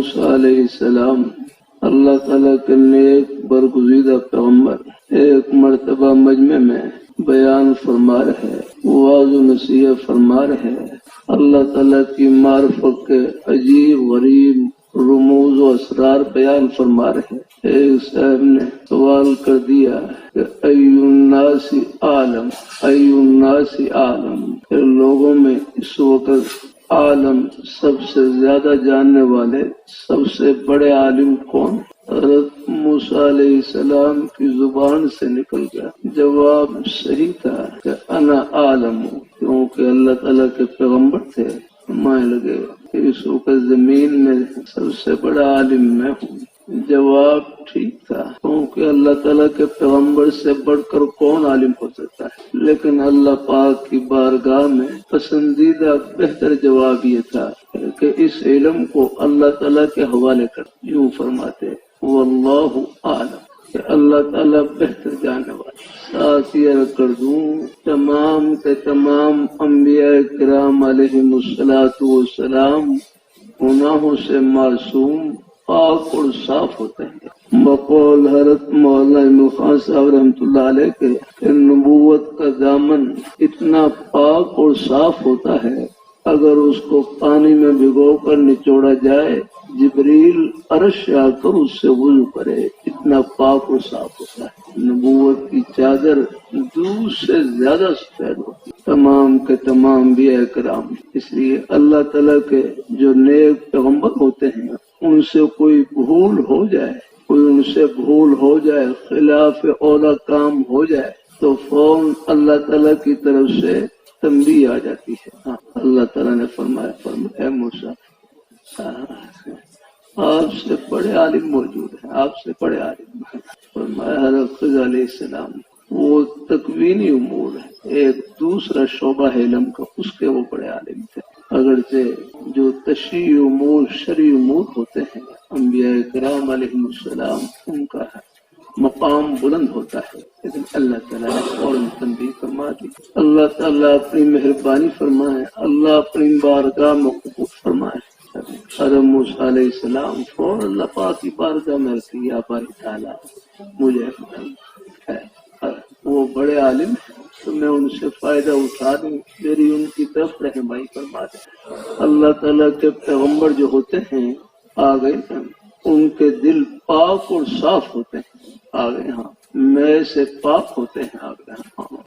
موسیٰ علیہ السلام اللہ تعالیٰ کے نیک برگزیدہ پیغمبر ایک مرتبہ مجمع میں بیان فرما رہے، واعظ و نصیحت فرما رہے، اللہ تعالیٰ کی معرفت کے عجیب غریب رموز و اسرار بیان فرما رہے۔ ایک صاحب نے سوال کر دیا کہ ای الناس عالم، ای الناس عالم، کہ لوگوں میں اس وقت عالم سب سے زیادہ جاننے والے سب سے بڑے عالم کون؟ حضرت موسیٰ علیہ السلام کی زبان سے نکل گیا، جواب صحیح تھا کہ انا عالم ہوں، کیونکہ اللہ تعالیٰ کے پیغمبر تھے۔ مائیں لگے کہ اس وقت زمین میں سب سے بڑا عالم میں ہوں۔ جواب ٹھیک تھا، کیونکہ اللہ تعالیٰ کے پیغمبر سے بڑھ کر کون عالم ہو سکتا ہے؟ لیکن اللہ پاک کی بارگاہ میں پسندیدہ بہتر جواب یہ تھا کہ اس علم کو اللہ تعالیٰ کے حوالے کر، یوں فرماتے واللہ عالم، کہ اللہ تعالیٰ بہتر جاننے والا۔ ساتھ یہ کر دوں تمام کے تمام انبیاء کرام علیہم السلام گناہوں سے معصوم، پاک اور صاف ہوتے ہیں۔ بقول حضرت مولانا ابن خان صاحب رحمۃ اللہ علیہ کے کہ نبوت کا دامن اتنا پاک اور صاف ہوتا ہے، اگر اس کو پانی میں بھگو کر نچوڑا جائے جبریل عرش سے آ کر اس سے وضو کرے، اتنا پاک اور صاف ہوتا ہے۔ نبوت کی چادر دودھ سے زیادہ سفید ہوتی ہے، تمام کے تمام انبیاء کرام۔ اس لیے اللہ تعالیٰ کے جو نیک پیغمبر ہوتے ہیں ان سے کوئی بھول ہو جائے، کوئی ان سے بھول ہو جائے، خلاف اولا کام ہو جائے تو فوراً اللہ تعالیٰ کی طرف سے تنبیہ آ جاتی ہے۔ ہاں، اللہ تعالیٰ نے فرمایا اے موسیٰ آپ سے بڑے عالم موجود ہیں، آپ سے بڑے عالم ہیں۔ فرمایا حضرت خضر علیہ السلام وہ تکوینی امور ہے، ایک دوسرا شعبہ ہے علم کا، اس کے وہ بڑے عالم تھے۔ اگرچہ جو تشریعی امور شرعی امور ہوتے ہیں انبیاء کرام علیہ السلام ان کا مقام بلند ہوتا ہے، لیکن اللہ تعالیٰ نے فوراً تنبیہ فرما دی۔ اللہ تعالیٰ اپنی مہربانی فرمائے، اللہ اپنی بارگاہ میں قبول فرمائے۔ حضرت موسیٰ علیہ السلام فوراً اللہ پاک کی بارگاہ میں رکھی، یا باری تعالیٰ مجھے وہ بڑے عالم ہیں تو میں ان سے فائدہ اٹھا دوں، میری ان کی طرف رہنمائی فرما دیں۔ اللہ تعالیٰ کے پیغمبر جو ہوتے ہیں آگے ان کے دل پاک اور صاف ہوتے ہیں، آگے ہاں میں سے پاک ہوتے ہیں، آگے ہاں